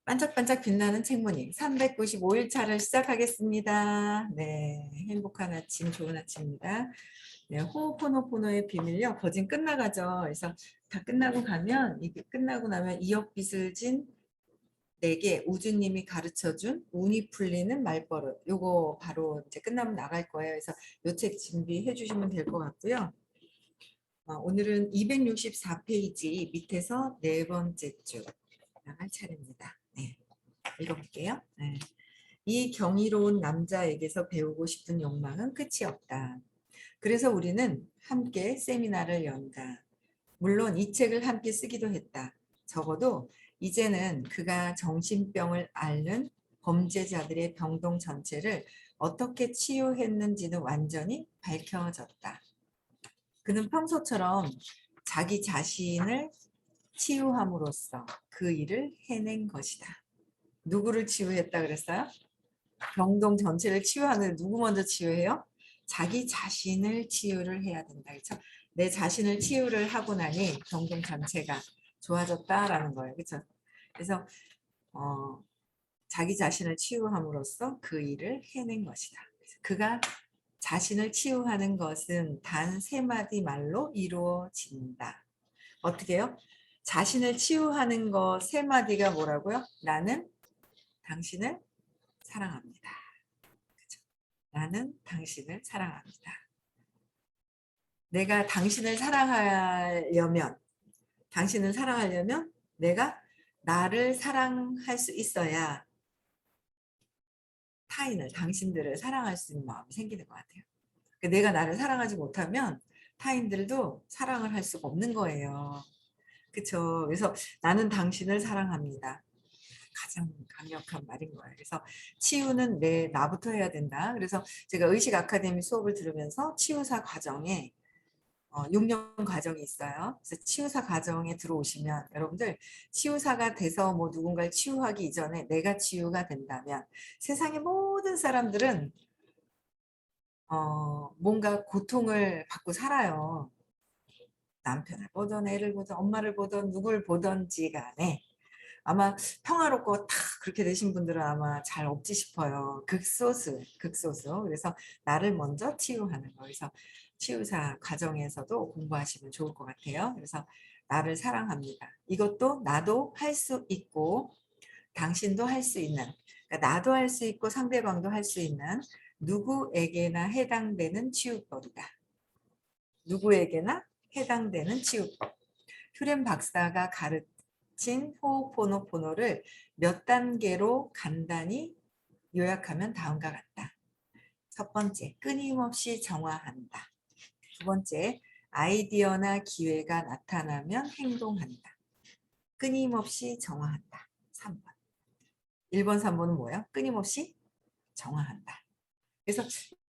반짝반짝 빛나는 책무님 395일 차를 시작하겠습니다. 네, 행복한 아침, 좋은 아침입니다. 네, 호호포노포노의 비밀요. 거진 끝나가죠. 그래서 다 끝나고 가면 이게 끝나고 나면 2억 빚을 진 내게 우주님이 가르쳐준 운이 풀리는 말버릇. 요거 바로 이제 끝나면 나갈 거예요. 그래서 요 책 준비해 주시면 될 것 같고요. 오늘은 264페이지 밑에서 네 번째 줄 나갈 차례입니다. 네. 읽어볼게요. 네. 이 경이로운 남자에게서 배우고 싶은 욕망은 끝이 없다. 그래서 우리는 함께 세미나를 연다. 물론 이 책을 함께 쓰기도 했다. 적어도 이제는 그가 정신병을 앓는 범죄자들의 병동 전체를 어떻게 치유했는지는 완전히 밝혀졌다. 그는 평소처럼 자기 자신을 치유함으로써 그 일을 해낸 것이다. 누구를 치유했다 그랬어요? 병동 전체를 치유하는 누구 먼저 치유해요? 자기 자신을 치유를 해야 된다. 그렇죠? 내 자신을 치유를 하고 나니 병동 전체가 좋아졌다라는 거예요. 그렇죠? 그래서 자기 자신을 치유함으로써 그 일을 해낸 것이다. 그가 자신을 치유하는 것은 단 세 마디 말로 이루어진다. 어떻게 해요? 자신을 치유하는 것 세 마디가 뭐라고요? 나는 당신을 사랑합니다. 그죠? 나는 당신을 사랑합니다. 내가 당신을 사랑하려면 내가 나를 사랑할 수 있어야 타인을, 당신들을 사랑할 수 있는 마음이 생기는 것 같아요. 내가 나를 사랑하지 못하면 타인들도 사랑을 할 수가 없는 거예요. 그렇죠? 그래서 나는 당신을 사랑합니다. 가장 강력한 말인 거예요. 그래서 치유는 나부터 해야 된다. 그래서 제가 의식 아카데미 수업을 들으면서 치유사 과정에 6년 과정이 있어요. 그래서 치유사 과정에 들어오시면 여러분들 치유사가 돼서 뭐 누군가를 치유하기 이전에 내가 치유가 된다면 세상의 모든 사람들은 뭔가 고통을 받고 살아요. 남편을 보던 애를 보던 엄마를 보던 누굴 보던지 간에 아마 평화롭고 다 그렇게 되신 분들은 아마 잘 없지 싶어요. 극소수. 그래서 나를 먼저 치유하는 거. 그래서 치유사 과정에서도 공부하시면 좋을 것 같아요. 그래서 나를 사랑합니다. 이것도 나도 할 수 있고 당신도 할 수 있는, 그러니까 나도 할 수 있고 상대방도 할 수 있는 누구에게나 해당되는 치유법이다. 누구에게나 해당되는 치유법. 퓨렌 박사가 가르친 호호포노포노를 몇 단계로 간단히 요약하면 다음과 같다. 첫 번째, 끊임없이 정화한다. 두 번째, 아이디어나 기회가 나타나면 행동한다. 끊임없이 정화한다. 3번. 1번, 3번은 뭐예요? 끊임없이 정화한다. 그래서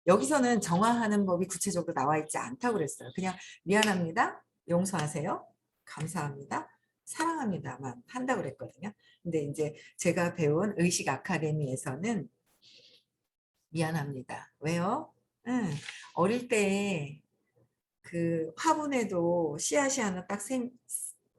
여기서는 정화하는 법이 구체적으로 나와 있지 않다고 그랬어요. 그냥 미안합니다. 용서하세요. 감사합니다. 사랑합니다만 한다고 그랬거든요. 근데 이제 제가 배운 의식 아카데미에서는 미안합니다. 왜요? 응. 어릴 때 그 화분에도 씨앗이 하나 딱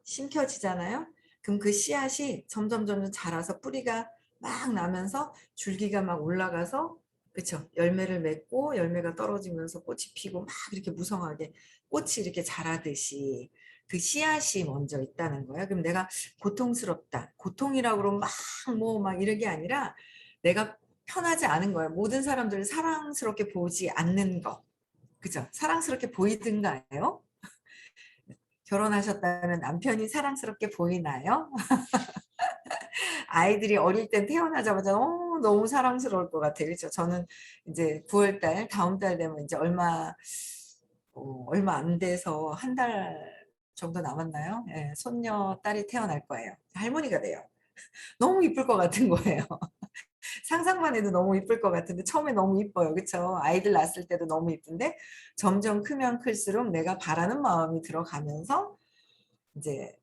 심겨지잖아요. 그럼 그 씨앗이 점점 자라서 뿌리가 막 나면서 줄기가 막 올라가서 그쵸 열매를 맺고 열매가 떨어지면서 꽃이 피고 막 이렇게 무성하게 꽃이 이렇게 자라듯이 그 씨앗이 먼저 있다는 거예요. 그럼 내가 고통스럽다. 고통이라고 그러면 막 뭐 막 이런 게 아니라 내가 편하지 않은 거예요. 모든 사람들을 사랑스럽게 보지 않는 거. 그죠? 사랑스럽게 보이든가요? 결혼하셨다면 남편이 사랑스럽게 보이나요? 아이들이 어릴 땐 태어나자마자 너무 사랑스러울 것 같아요. 그렇죠? 저는 이제 9월 달, 다음 달 되면 이제 얼마 안 돼서 한 달 정도 남았나요? 예, 손녀 딸이 태어날 거예요. 할머니가 돼요. 너무 이쁠 것 같은 거예요. 상상만 해도 너무 이쁠 것 같은데 처음에 너무 이뻐요. 그렇죠? 아이들 낳았을 때도 너무 이쁜데 점점 크면 클수록 내가 바라는 마음이 들어가면서 이제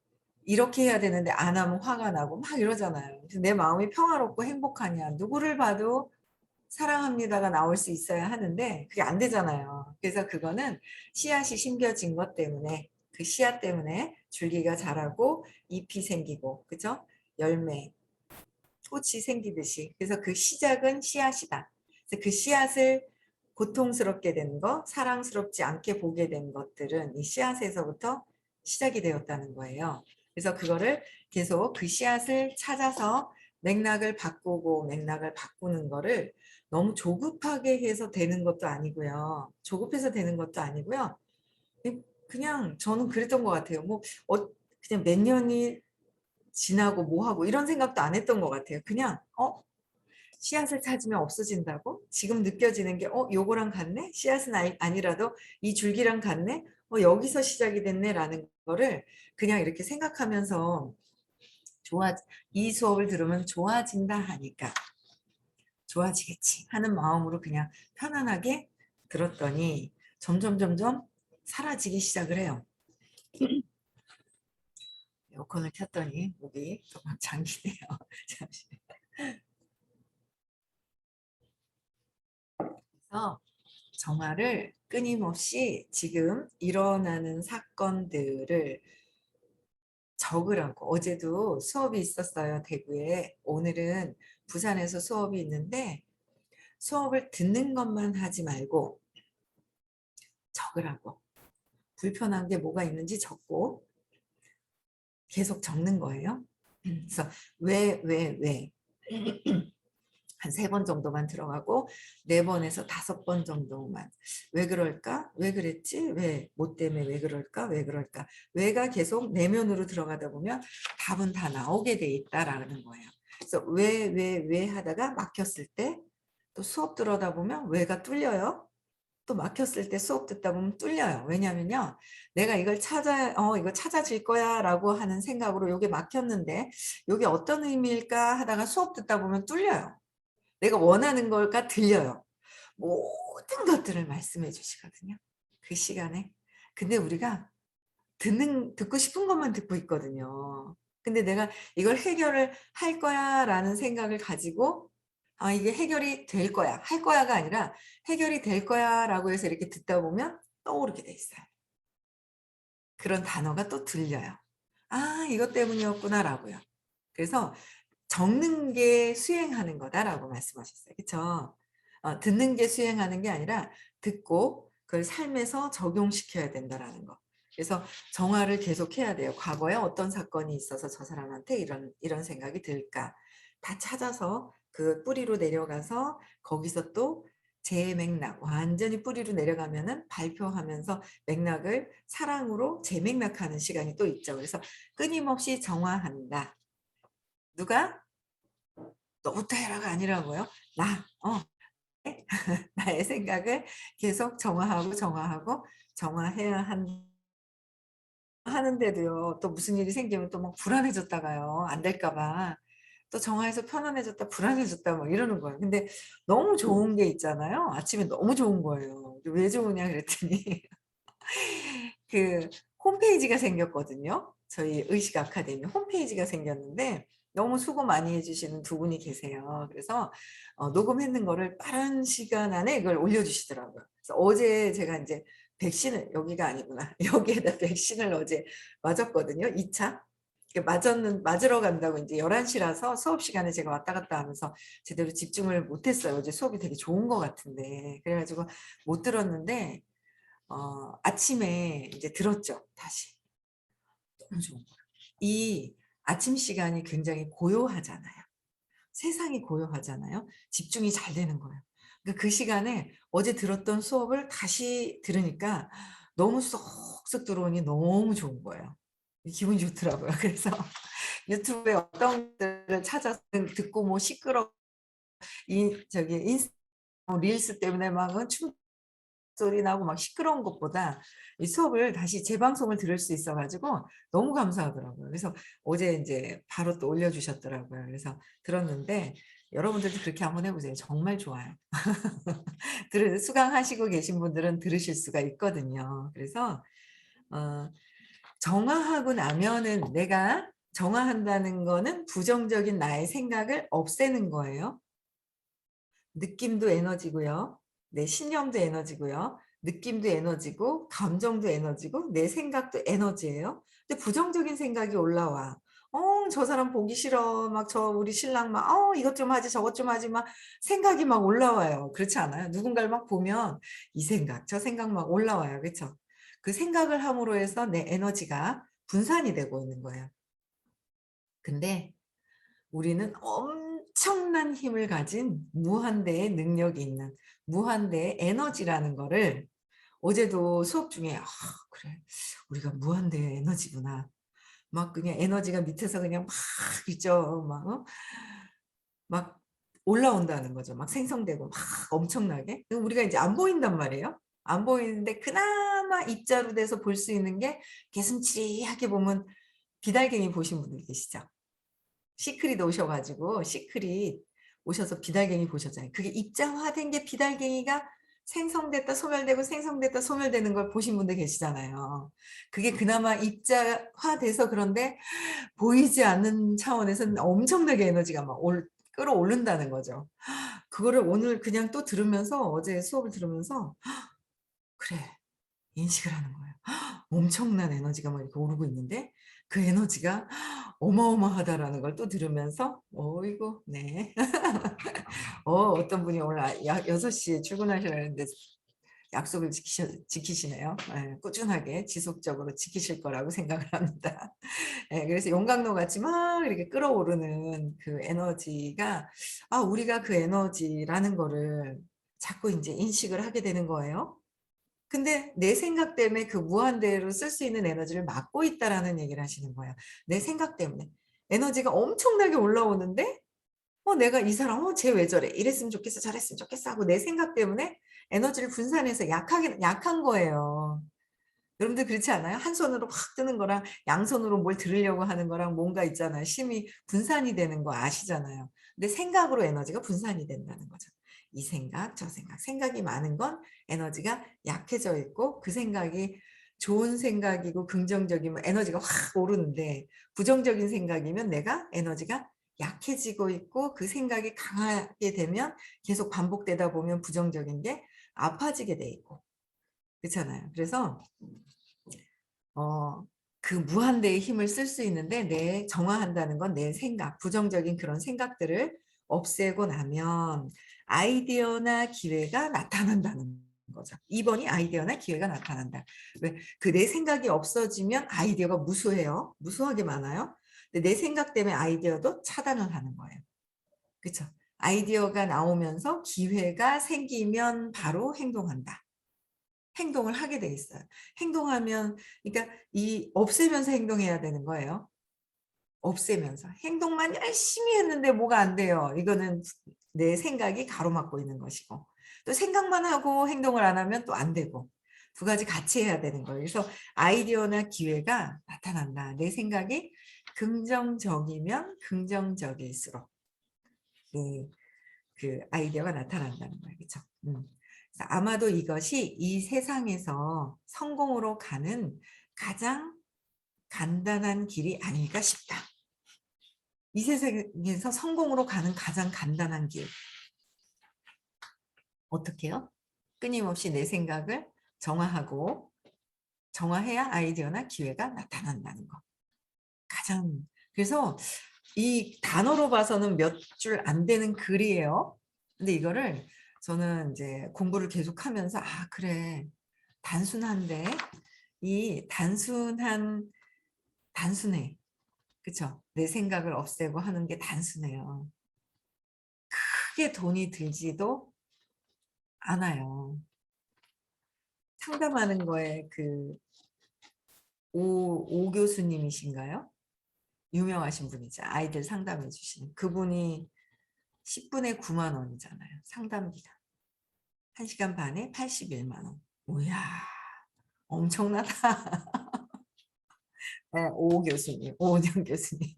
이렇게 해야 되는데 안 하면 화가 나고 막 이러잖아요. 그래서 내 마음이 평화롭고 행복하냐. 누구를 봐도 사랑합니다가 나올 수 있어야 하는데 그게 안 되잖아요. 그래서 그거는 씨앗이 심겨진 것 때문에 그 씨앗 때문에 줄기가 자라고 잎이 생기고 그죠? 열매 꽃이 생기듯이. 그래서 그 시작은 씨앗이다. 그래서 그 씨앗을 고통스럽게 된 거, 사랑스럽지 않게 보게 된 것들은 이 씨앗에서부터 시작이 되었다는 거예요. 그래서 그거를 계속 그 씨앗을 찾아서 맥락을 바꾸고 맥락을 바꾸는 거를 너무 조급하게 해서 되는 것도 아니고요. 조급해서 되는 것도 아니고요. 그냥 저는 그랬던 것 같아요. 그냥 몇 년이 지나고 뭐 하고 이런 생각도 안 했던 것 같아요. 그냥 씨앗을 찾으면 없어진다고? 지금 느껴지는 게 요거랑 같네? 씨앗은 아니라도 이 줄기랑 같네? 여기서 시작이 됐네라는 거를 그냥 이렇게 생각하면서 이 수업을 들으면 좋아진다 하니까 좋아지겠지 하는 마음으로 그냥 편안하게 들었더니 점점 사라지기 시작을 해요. 에어컨을 켰더니 목이 조금 잠기네요. 잠시. 그래서 정화를 끊임없이 지금 일어나는 사건들을 적으라고. 어제도 수업이 있었어요, 대구에. 오늘은 부산에서 수업이 있는데 수업을 듣는 것만 하지 말고 적으라고. 불편한 게 뭐가 있는지 적고 계속 적는 거예요. 그래서 왜 한 3번 정도만 들어가고 4번에서 5번 정도만 왜 그럴까? 왜 그랬지? 왜? 뭐 때문에 왜 그럴까? 왜 그럴까? 왜가 계속 내면으로 들어가다 보면 답은 다 나오게 돼 있다라는 거예요. 그래서 왜 하다가 막혔을 때 또 수업 들어다 보면 왜가 뚫려요. 또 막혔을 때 수업 듣다 보면 뚫려요. 왜냐면요. 내가 이걸 이거 찾아질 거야 라고 하는 생각으로 이게 막혔는데 이게 어떤 의미일까 하다가 수업 듣다 보면 뚫려요. 내가 원하는 걸까 들려요. 모든 것들을 말씀해 주시거든요. 그 시간에. 근데 우리가 듣고 싶은 것만 듣고 있거든요. 근데 내가 이걸 해결을 할 거야 라는 생각을 가지고 이게 해결이 될 거야. 할 거야가 아니라 해결이 될 거야 라고 해서 이렇게 듣다 보면 떠오르게 돼 있어요. 그런 단어가 또 들려요. 이것 때문이었구나 라고요. 그래서 적는 게 수행하는 거다라고 말씀하셨어요. 그렇죠? 듣는 게 수행하는 게 아니라 듣고 그걸 삶에서 적용시켜야 된다라는 거. 그래서 정화를 계속해야 돼요. 과거에 어떤 사건이 있어서 저 사람한테 이런 생각이 들까? 다 찾아서 그 뿌리로 내려가서 거기서 또 제 맥락 완전히 뿌리로 내려가면은 발표하면서 맥락을 사랑으로 재맥락하는 시간이 또 있죠. 그래서 끊임없이 정화한다. 누가? 너부터 해라가 아니라고요. 나의 생각을 계속 정화하고 정화해야 하는데도요. 또 무슨 일이 생기면 또 막 불안해졌다가요. 안 될까 봐. 또 정화해서 편안해졌다 불안해졌다 뭐 이러는 거예요. 근데 너무 좋은 게 있잖아요. 아침에 너무 좋은 거예요. 왜 좋으냐 그랬더니 그 홈페이지가 생겼거든요. 저희 의식 아카데미 홈페이지가 생겼는데 너무 수고 많이 해주시는 두 분이 계세요. 그래서 녹음했는 거를 빠른 시간 안에 이걸 올려주시더라고요. 그래서 어제 제가 이제 백신을 여기가 아니구나. 여기에다 백신을 어제 맞았거든요. 2차. 맞으러 간다고 이제 11시라서 수업 시간에 제가 왔다 갔다 하면서 제대로 집중을 못했어요. 어제 수업이 되게 좋은 것 같은데. 그래가지고 못 들었는데 아침에 이제 들었죠. 다시. 너무 좋은 거예요. 이 아침 시간이 굉장히 고요하잖아요. 세상이 고요하잖아요. 집중이 잘 되는 거예요. 그러니까 그 시간에 어제 들었던 수업을 다시 들으니까 너무 쏙쏙 들어오니 너무 좋은 거예요. 기분이 좋더라고요. 그래서 유튜브에 어떤 것들을 찾아서 듣고 뭐 시끄럽 저기 인스타 릴스 때문에 막 소리 나고 막 시끄러운 것보다 이 수업을 다시 재방송을 들을 수 있어 가지고 너무 감사하더라고요. 그래서 어제 이제 바로 또 올려주셨더라고요. 그래서 들었는데 여러분들도 그렇게 한번 해보세요. 정말 좋아요. 수강하시고 계신 분들은 들으실 수가 있거든요. 그래서 어, 정화하고 나면은 내가 정화한다는 거는 부정적인 나의 생각을 없애는 거예요. 느낌도 에너지고요. 내 신념도 에너지고요. 느낌도 에너지고 감정도 에너지고 내 생각도 에너지예요. 근데 부정적인 생각이 올라와. 저 사람 보기 싫어. 막 저 우리 신랑 막 이것 좀 하지 저것 좀 하지 막 생각이 막 올라와요. 그렇지 않아요? 누군가를 막 보면 이 생각 저 생각 막 올라와요. 그렇죠? 그 생각을 함으로 해서 내 에너지가 분산이 되고 있는 거예요. 근데 우리는 엄청난 힘을 가진 무한대의 능력이 있는 무한대의 에너지라는 거를 어제도 수업 중에 그래 우리가 무한대의 에너지구나. 막 그냥 에너지가 밑에서 그냥 막 있죠. 막 막 올라온다는 거죠. 막 생성되고 막 엄청나게. 우리가 이제 안 보인단 말이에요. 안 보이는데 그나마 입자로 돼서 볼 수 있는 게 개슴츠레하게 보면 비달갱이 보신 분들 계시죠? 시크릿 오셔가지고 시크릿 오셔서 비달갱이 보셨잖아요. 그게 입자화된 게 비달갱이가 생성됐다 소멸되고 생성됐다 소멸되는 걸 보신 분들 계시잖아요. 그게 그나마 입자화돼서 그런데 보이지 않는 차원에서는 엄청나게 에너지가 막 끌어오른다는 거죠. 그거를 오늘 그냥 또 들으면서 어제 수업을 들으면서 그래 인식을 하는 거예요. 엄청난 에너지가 막 이렇게 오르고 있는데 그 에너지가 어마어마하다라는 걸 또 들으면서 어이구 네. 어떤 분이 오늘 6시에 출근하셔야 하는데 약속을 지키시네요. 예, 꾸준하게 지속적으로 지키실 거라고 생각을 합니다. 예, 그래서 용광로 같이 막 이렇게 끌어오르는 그 에너지가 우리가 그 에너지라는 거를 자꾸 이제 인식을 하게 되는 거예요. 근데 내 생각 때문에 그 무한대로 쓸 수 있는 에너지를 막고 있다라는 얘기를 하시는 거예요. 내 생각 때문에. 에너지가 엄청나게 올라오는데 내가 이 사람 쟤 왜 저래? 이랬으면 좋겠어 저랬으면 좋겠어 하고 내 생각 때문에 에너지를 분산해서 약한 거예요. 여러분들 그렇지 않아요? 한 손으로 확 뜨는 거랑 양손으로 뭘 들으려고 하는 거랑 뭔가 있잖아요. 힘이 분산이 되는 거 아시잖아요. 근데 생각으로 에너지가 분산이 된다는 거죠. 이 생각, 저 생각. 생각이 많은 건 에너지가 약해져 있고 그 생각이 좋은 생각이고 긍정적이면 에너지가 확 오르는데 부정적인 생각이면 내가 에너지가 약해지고 있고 그 생각이 강하게 되면 계속 반복되다 보면 부정적인 게 아파지게 돼 있고 그렇잖아요. 그래서 그 무한대의 힘을 쓸 수 있는데 정화한다는 건 내 생각, 부정적인 그런 생각들을 없애고 나면 아이디어나 기회가 나타난다는 거죠. 2번이 아이디어나 기회가 나타난다. 왜? 그 내 생각이 없어지면 아이디어가 무수해요. 무수하게 많아요. 근데 내 생각 때문에 아이디어도 차단을 하는 거예요. 그렇죠? 아이디어가 나오면서 기회가 생기면 바로 행동한다. 행동을 하게 돼 있어요. 행동하면 그러니까 이 없애면서 행동해야 되는 거예요. 없애면서 행동만 열심히 했는데 뭐가 안 돼요. 이거는 내 생각이 가로막고 있는 것이고 또 생각만 하고 행동을 안 하면 또 안 되고 두 가지 같이 해야 되는 거예요. 그래서 아이디어나 기회가 나타난다. 내 생각이 긍정적이면 긍정적일수록 그 아이디어가 나타난다는 거예요. 그렇죠? 아마도 이것이 이 세상에서 성공으로 가는 가장 간단한 길이 아닐까 싶다. 이 세상에서 성공으로 가는 가장 간단한 길. 어떻게요? 끊임없이 내 생각을 정화하고 정화해야 아이디어나 기회가 나타난다는 거. 가장 그래서 이 단어로 봐서는 몇 줄 안 되는 글이에요. 근데 이거를 저는 이제 공부를 계속하면서 그래 단순한데 이 단순해. 그쵸? 내 생각을 없애고 하는 게 단순해요. 크게 돈이 들지도 않아요. 상담하는 거에 오 교수님이신가요? 유명하신 분이죠. 아이들 상담해 주시는. 그분이 10분에 9만 원이잖아요. 상담비가. 1시간 반에 81만 원. 오야, 엄청나다. 네, 오 교수님, 오은영 교수님.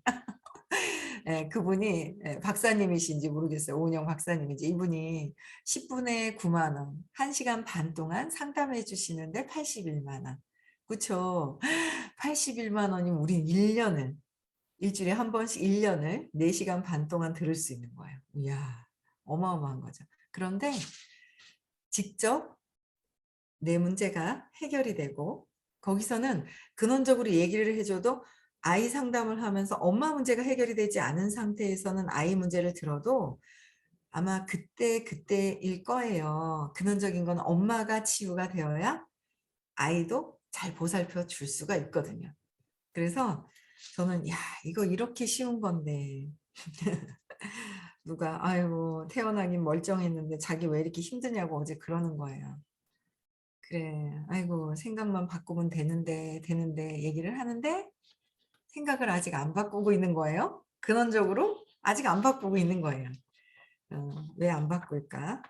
네, 그분이 박사님이신지 모르겠어요. 오은영 박사님인지. 이분이 10분에 9만 원, 1시간 반 동안 상담해 주시는데 81만 원. 그렇죠. 81만 원이면 우린 1년을 일주일에 한 번씩 1년을 4시간 반 동안 들을 수 있는 거예요. 이야, 어마어마한 거죠. 그런데 직접 내 문제가 해결이 되고 거기서는 근원적으로 얘기를 해줘도 아이 상담을 하면서 엄마 문제가 해결이 되지 않은 상태에서는 아이 문제를 들어도 아마 그때일 거예요. 근원적인 건 엄마가 치유가 되어야 아이도 잘 보살펴 줄 수가 있거든요. 그래서 저는 야, 이거 이렇게 쉬운 건데 누가 아이고 태어나긴 멀쩡했는데 자기 왜 이렇게 힘드냐고 어제 그러는 거예요. 그래, 아이고 생각만 바꾸면 되는데 얘기를 하는데 생각을 아직 안 바꾸고 있는 거예요. 근원적으로 아직 안 바꾸고 있는 거예요. 왜 안 바꿀까?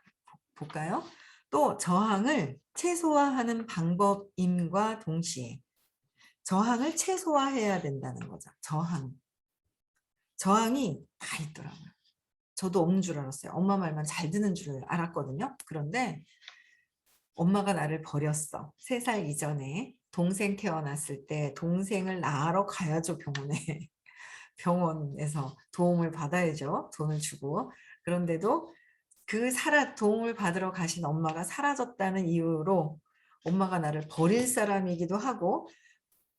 볼까요? 또 저항을 최소화하는 방법임과 동시에 저항을 최소화해야 된다는 거죠. 저항이 다 있더라고요. 저도 없는 줄 알았어요. 엄마 말만 잘 듣는 줄 알았거든요. 그런데 엄마가 나를 버렸어. 3살 이전에 동생 태어났을 때 동생을 낳으러 가야죠, 병원에. 병원에서 도움을 받아야죠. 돈을 주고. 그런데도 도움을 받으러 가신 엄마가 사라졌다는 이유로 엄마가 나를 버릴 사람이기도 하고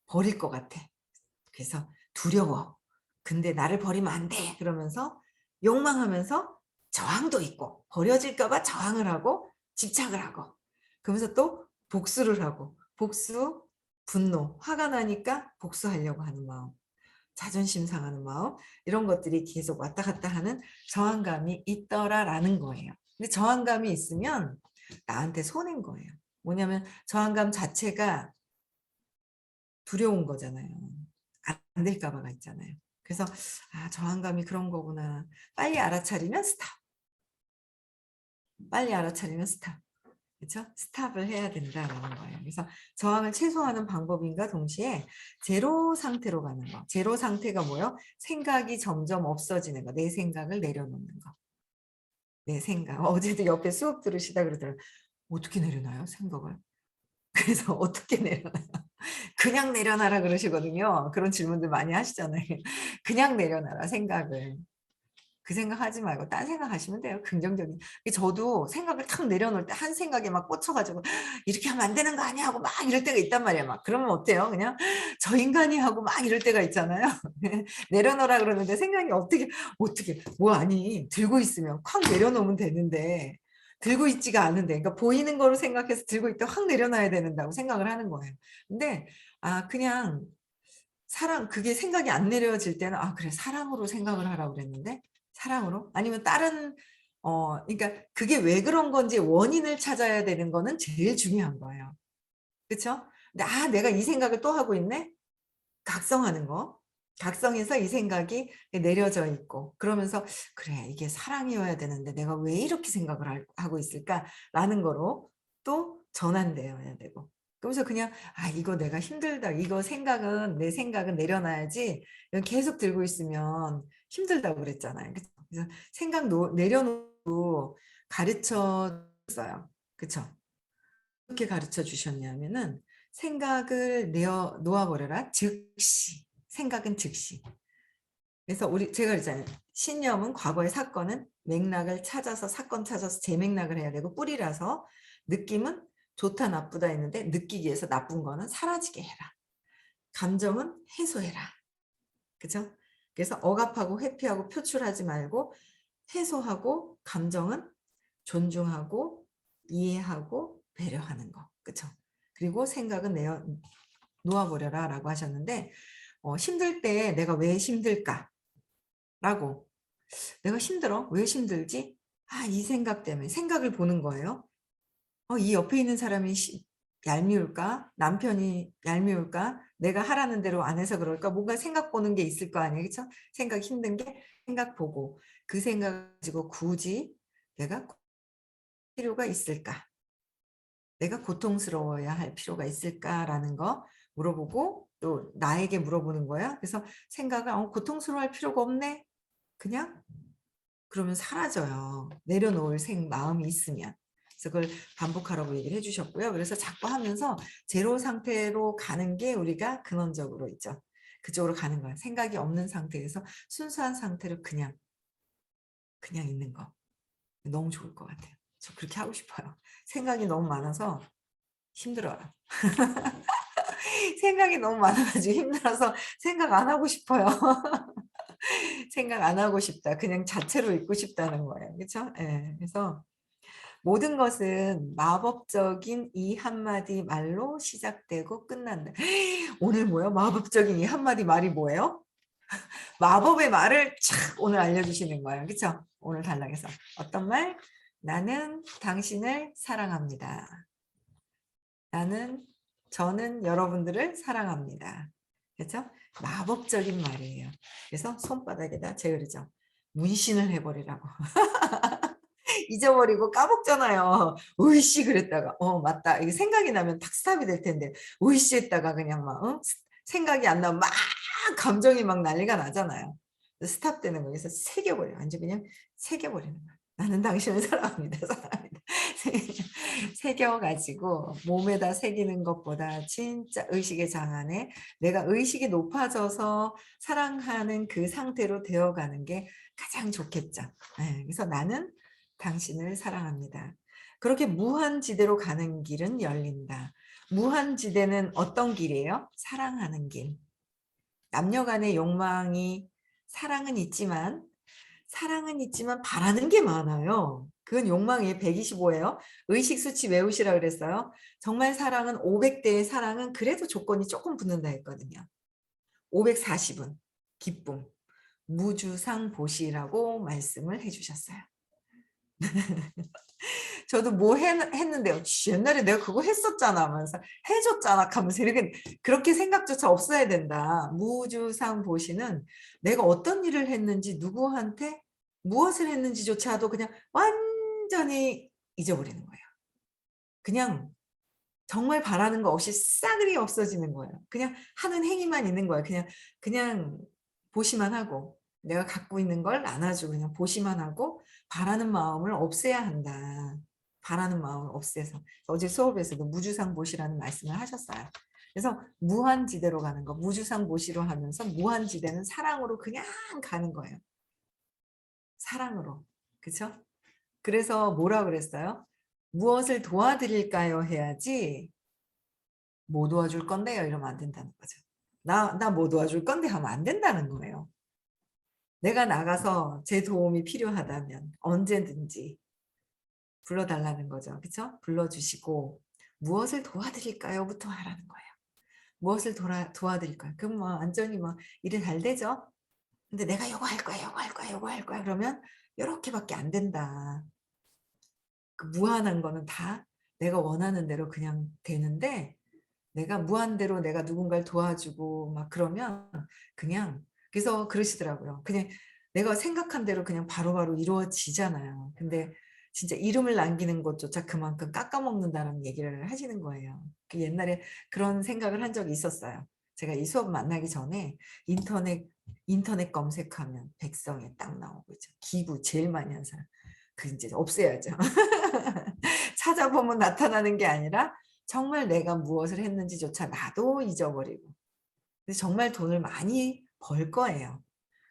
버릴 것 같아. 그래서 두려워. 근데 나를 버리면 안 돼. 그러면서 욕망하면서 저항도 있고 버려질까 봐 저항을 하고 집착을 하고 그러면서 또 복수를 하고 복수, 분노, 화가 나니까 복수하려고 하는 마음. 자존심 상하는 마음 이런 것들이 계속 왔다 갔다 하는 저항감이 있더라라는 거예요. 근데 저항감이 있으면 나한테 손해인 거예요. 뭐냐면 저항감 자체가 두려운 거잖아요. 안 될까 봐가 있잖아요. 그래서 저항감이 그런 거구나. 빨리 알아차리면 스탑. 빨리 알아차리면 스탑. 그렇죠? 스탑을 해야 된다라는 거예요. 그래서 저항을 최소화하는 방법인가 동시에 제로 상태로 가는 거. 제로 상태가 뭐요? 생각이 점점 없어지는 거. 내 생각을 내려놓는 거. 내 생각. 어제도 옆에 수업 들으시다 그러더라고요. 어떻게 내려놔요? 생각을. 그래서 어떻게 내려놔요? 그냥 내려놔라 그러시거든요. 그런 질문들 많이 하시잖아요. 그냥 내려놔라 생각을. 그 생각하지 말고 딴 생각하시면 돼요. 긍정적인. 저도 생각을 탁 내려놓을 때 한 생각에 막 꽂혀가지고 이렇게 하면 안 되는 거 아니야 하고 막 이럴 때가 있단 말이야. 막 그러면 어때요? 그냥 저 인간이 하고 막 이럴 때가 있잖아요. 내려놓으라 그러는데 생각이 어떻게 뭐 아니 들고 있으면 확 내려놓으면 되는데 들고 있지가 않은데 그러니까 보이는 거로 생각해서 들고 있다 확 내려놔야 된다고 생각을 하는 거예요. 근데 그냥 그게 생각이 안 내려질 때는 그래 사랑으로 생각을 하라고 그랬는데 사랑으로 아니면 다른 그러니까 그게 왜 그런 건지 원인을 찾아야 되는 거는 제일 중요한 거예요. 그렇죠? 근데 내가 이 생각을 또 하고 있네. 각성하는 거. 각성해서 이 생각이 내려져 있고 그러면서 그래 이게 사랑이어야 되는데 내가 왜 이렇게 생각을 하고 있을까라는 거로 또 전환되어야 되고 그러면서 그냥 이거 내가 힘들다 이거 내 생각은 내려놔야지 계속 들고 있으면 힘들다고 그랬잖아요. 그래서 생각 내려놓고 가르쳐 줬어요. 그렇죠? 어떻게 가르쳐 주셨냐면은 생각을 놓아버려라. 즉시. 생각은 즉시. 그래서 제가 그랬잖아요. 신념은 과거의 사건은 맥락을 찾아서 사건 찾아서 재맥락을 해야 되고 뿌리라서 느낌은 좋다 나쁘다 했는데 느끼기 위해서 나쁜 거는 사라지게 해라. 감정은 해소해라. 그죠? 그래서 억압하고 회피하고 표출하지 말고 해소하고 감정은 존중하고 이해하고 배려하는 거. 그쵸? 그리고 생각은 놓아버려라 라고 하셨는데 힘들 때 내가 왜 힘들까? 라고 내가 힘들어? 왜 힘들지? 이 생각 때문에 생각을 보는 거예요. 이 옆에 있는 사람이 얄미울까? 남편이 얄미울까? 내가 하라는 대로 안 해서 그럴까? 뭔가 생각 보는 게 있을 거 아니에요. 그쵸? 생각 힘든 게 생각 보고 그 생각 가지고 굳이 내가 필요가 있을까? 내가 고통스러워야 할 필요가 있을까라는 거 물어보고 또 나에게 물어보는 거야. 그래서 생각을 고통스러워할 필요가 없네. 그냥 그러면 사라져요. 내려놓을 마음이 있으면. 그래서 그걸 반복하라고 얘기를 해주셨고요. 그래서 자꾸 하면서 제로 상태로 가는 게 우리가 근원적으로 있죠. 그쪽으로 가는 거야. 생각이 없는 상태에서 순수한 상태로 그냥 있는 거. 너무 좋을 것 같아요. 저 그렇게 하고 싶어요. 생각이 너무 많아서 힘들어요. 생각이 너무 많아가지고 힘들어서 생각 안 하고 싶어요. 생각 안 하고 싶다. 그냥 자체로 있고 싶다는 거예요. 그렇죠? 예. 그래서 모든 것은 마법적인 이 한마디 말로 시작되고 끝난다. 오늘 뭐예요? 마법적인 이 한마디 말이 뭐예요? 마법의 말을 착 오늘 알려주시는 거예요. 그렇죠? 오늘 단락에서 어떤 말? 나는 당신을 사랑합니다. 저는 여러분들을 사랑합니다. 그렇죠? 마법적인 말이에요. 그래서 손바닥에다 제가 그러죠. 문신을 해버리라고. 잊어버리고 까먹잖아요. 으이씨 그랬다가 맞다. 이게 생각이 나면 탁 스탑이 될 텐데 으이씨 했다가 그냥 막 생각이 안 나면 막 감정이 막 난리가 나잖아요. 스탑되는 거. 그래서 새겨버려요. 완전 그냥 새겨버리는 거예요. 나는 당신을 사랑합니다. 사랑합니다. 새겨가지고 몸에다 새기는 것보다 진짜 의식의 장안에 내가 의식이 높아져서 사랑하는 그 상태로 되어가는 게 가장 좋겠죠. 네, 그래서 나는 당신을 사랑합니다. 그렇게 무한지대로 가는 길은 열린다. 무한지대는 어떤 길이에요? 사랑하는 길. 남녀 간의 욕망이 사랑은 있지만 바라는 게 많아요. 그건 욕망이 125예요. 의식 수치 외우시라 그랬어요. 정말 사랑은 500대의 사랑은 그래도 조건이 조금 붙는다 했거든요. 540은 기쁨, 무주상보시라고 말씀을 해주셨어요. 저도 뭐 했는데요. 옛날에 내가 그거 했었잖아 하면서 해줬잖아 하면서 이렇게 그렇게 생각조차 없어야 된다. 무주상보시는 내가 어떤 일을 했는지 누구한테 무엇을 했는지조차도 그냥 완전히 잊어버리는 거예요. 그냥 정말 바라는 거 없이 싸그리 없어지는 거예요. 그냥 하는 행위만 있는 거예요. 그냥 보시만 하고 내가 갖고 있는 걸 안아주고 그냥 보시만 하고 바라는 마음을 없애야 한다. 바라는 마음을 없애서 어제 수업에서도 무주상보시라는 말씀을 하셨어요. 그래서 무한지대로 가는 거 무주상보시로 하면서 무한지대는 사랑으로 그냥 가는 거예요. 사랑으로. 그렇죠? 그래서 뭐라 그랬어요? 무엇을 도와드릴까요? 해야지 뭐 도와줄 건데요? 이러면 안 된다는 거죠. 나 뭐 도와줄 건데 하면 안 된다는 거예요. 내가 나가서 제 도움이 필요하다면 언제든지 불러달라는 거죠. 그렇죠? 불러주시고 무엇을 도와드릴까요? 부터 하라는 거예요. 무엇을 도와드릴까요? 그럼 뭐 완전히 뭐 일이 잘 되죠? 근데 내가 요거 할 거야, 요거 할 거야, 요거 할 거야 그러면 요렇게밖에 안 된다. 그 무한한 거는 다 내가 원하는 대로 그냥 되는데 내가 무한대로 내가 누군가를 도와주고 막 그러면 그냥 그래서 그러시더라고요. 그냥 내가 생각한 대로 그냥 바로바로 이루어지잖아요. 근데 진짜 이름을 남기는 것조차 그만큼 깎아먹는다는 얘기를 하시는 거예요. 그 옛날에 그런 생각을 한 적이 있었어요. 제가 이 수업 만나기 전에 인터넷 검색하면 백성에 딱 나오고 있죠. 기부 제일 많이 한 사람. 그 이제 없애야죠. 찾아보면 나타나는 게 아니라 정말 내가 무엇을 했는지조차 나도 잊어버리고 정말 돈을 많이 벌 거예요.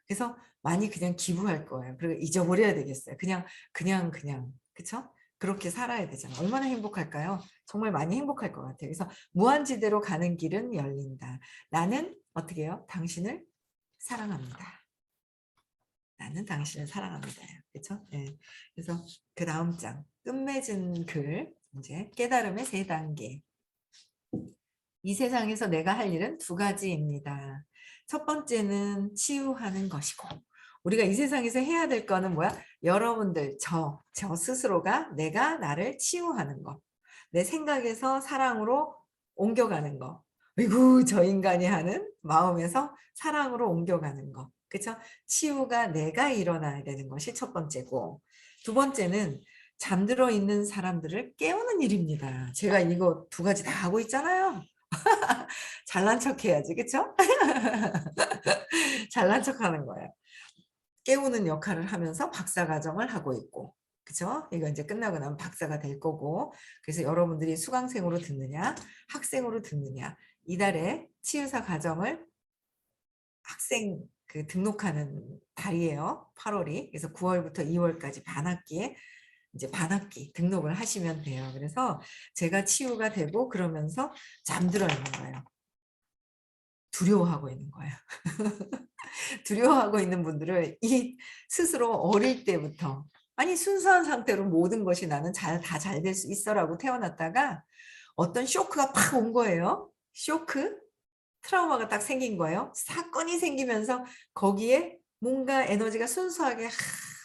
그래서 많이 그냥 기부할 거예요. 그리고 잊어버려야 되겠어요. 그냥 그쵸? 그렇게 살아야 되잖아요. 얼마나 행복할까요? 정말 많이 행복할 것 같아요. 그래서 무한지대로 가는 길은 열린다. 나는 어떻게 해요? 당신을 사랑합니다. 나는 당신을 사랑합니다. 그렇죠? 네. 그래서 그 다음 장 끝맺은 글 이제 깨달음의 세 단계. 이 세상에서 내가 할 일은 두 가지입니다. 첫 번째는 치유하는 것이고 우리가 이 세상에서 해야 될 거는 뭐야? 여러분들 저 스스로가 내가 나를 치유하는 거. 내 생각에서 사랑으로 옮겨가는 거. 아이고 저 인간이 하는 마음에서 사랑으로 옮겨가는 거. 그렇죠? 치유가 내가 일어나야 되는 것이 첫 번째고 두 번째는 잠들어 있는 사람들을 깨우는 일입니다. 제가 이거 두 가지 다 하고 있잖아요. 잘난 척 해야지, 그쵸? 잘난 척 하는 거예요. 깨우는 역할을 하면서 박사 과정을 하고 있고, 그쵸? 이거 이제 끝나고 나면 박사가 될 거고, 그래서 여러분들이 수강생으로 듣느냐, 학생으로 듣느냐, 이달에 치유사 과정을 학생 그 등록하는 달이에요. 8월이. 그래서 9월부터 2월까지 반학기에 이제 반학기 등록을 하시면 돼요. 그래서 제가 치유가 되고 그러면서 잠들어 있는 거예요. 두려워하고 있는 거예요. 두려워하고 있는 분들을 이 스스로 어릴 때부터 아니 순수한 상태로 모든 것이 나는 다 잘 될 수 있어라고 태어났다가 어떤 쇼크가 팍 온 거예요. 쇼크? 트라우마가 딱 생긴 거예요. 사건이 생기면서 거기에 뭔가 에너지가 순수하게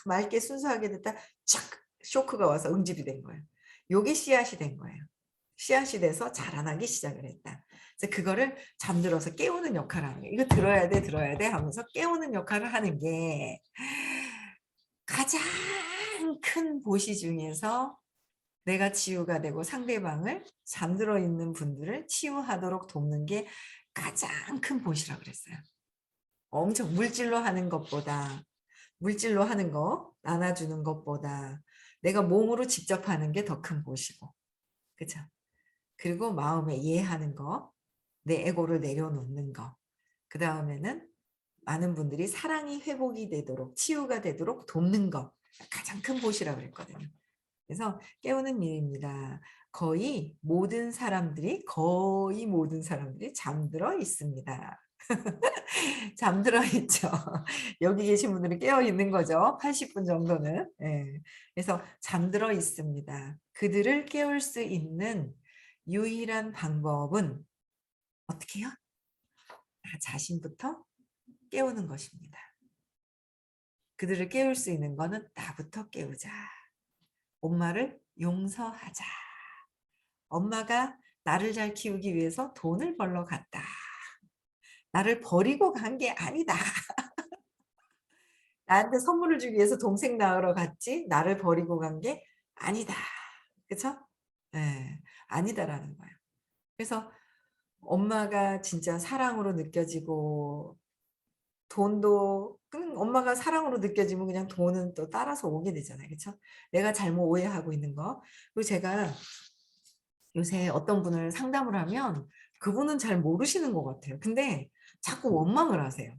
맑게 순수하게 됐다 촥 쇼크가 와서 응집이 된 거예요. 요게 씨앗이 된 거예요. 씨앗이 돼서 자라나기 시작을 했다. 그래서 그거를 잠들어서 깨우는 역할을 하는 거예요. 이거 들어야 돼 하면서 깨우는 역할을 하는 게 가장 큰 보시 중에서 내가 치유가 되고 상대방을 잠들어 있는 분들을 치유하도록 돕는 게 가장 큰 보시라고 그랬어요. 엄청 물질로 하는 것보다 물질로 하는 거 나눠주는 것보다 내가 몸으로 직접 하는 게 더 큰 보시고 그쵸? 그리고 마음에 이해하는 거 내 에고를 내려놓는 거 그 다음에는 많은 분들이 사랑이 회복이 되도록 치유가 되도록 돕는 거 가장 큰 보시라고 그랬거든요. 그래서 깨우는 일입니다. 거의 모든 사람들이 잠들어 있습니다. 잠들어 있죠. 여기 계신 분들은 깨어 있는 거죠. 80분 정도는. 예. 그래서 잠들어 있습니다. 그들을 깨울 수 있는 유일한 방법은 어떻게 해요? 나 자신부터 깨우는 것입니다. 그들을 깨울 수 있는 거는 나부터 깨우자. 엄마를 용서하자. 엄마가 나를 잘 키우기 위해서 돈을 벌러 갔다. 나를 버리고 간 게 아니다. 나한테 선물을 주기 위해서 동생 낳으러 갔지 나를 버리고 간 게 아니다. 그쵸? 예. 아니다라는 거예요. 그래서 엄마가 진짜 사랑으로 느껴지고 돈도 엄마가 사랑으로 느껴지면 그냥 돈은 또 따라서 오게 되잖아요. 그쵸? 내가 잘못 오해하고 있는 거. 그리고 제가 요새 어떤 분을 상담을 하면 그분은 잘 모르시는 것 같아요. 근데 자꾸 원망을 하세요.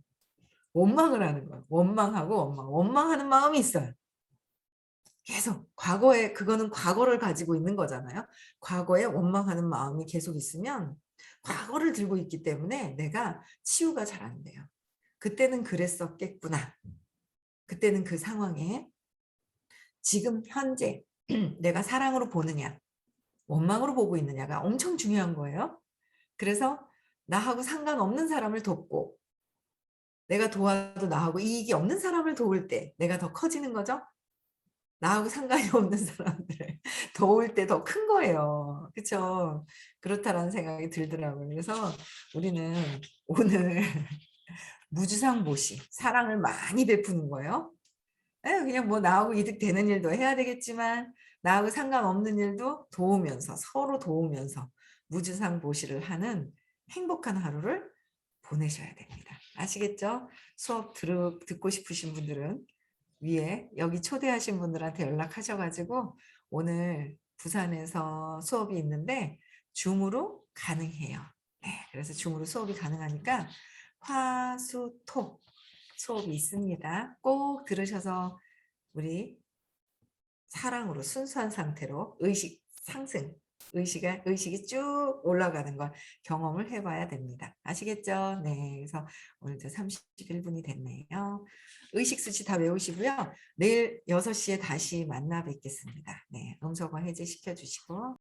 원망을 하는 거예요. 원망하고 원망하는 마음이 있어요. 계속 과거에 그거는 과거를 가지고 있는 거잖아요. 과거에 원망하는 마음이 계속 있으면 과거를 들고 있기 때문에 내가 치유가 잘 안 돼요. 그때는 그랬었겠구나. 그때는 그 상황에 지금 현재 내가 사랑으로 보느냐 원망으로 보고 있느냐가 엄청 중요한 거예요. 그래서 나하고 상관없는 사람을 돕고 내가 도와도 나하고 이익이 없는 사람을 도울 때 내가 더 커지는 거죠. 나하고 상관이 없는 사람들을 도울 때 더 큰 거예요. 그렇죠? 그렇다라는 생각이 들더라고요. 그래서 우리는 오늘 무주상보시 사랑을 많이 베푸는 거예요. 그냥 뭐 나하고 이득되는 일도 해야 되겠지만 나하고 상관없는 일도 도우면서 서로 도우면서 무주상보시를 하는 행복한 하루를 보내셔야 됩니다. 아시겠죠? 수업 듣고 싶으신 분들은 위에 여기 초대하신 분들한테 연락하셔가지고 오늘 부산에서 수업이 있는데 줌으로 가능해요. 네, 그래서 줌으로 수업이 가능하니까 화수토 수업이 있습니다. 꼭 들으셔서 우리 사랑으로 순수한 상태로 의식 상승 의식이 쭉 올라가는 걸 경험을 해봐야 됩니다. 아시겠죠? 네. 그래서 오늘도 31분이 됐네요. 의식 수치 다 외우시고요. 내일 6시에 다시 만나 뵙겠습니다. 네. 음소거 해제시켜 주시고.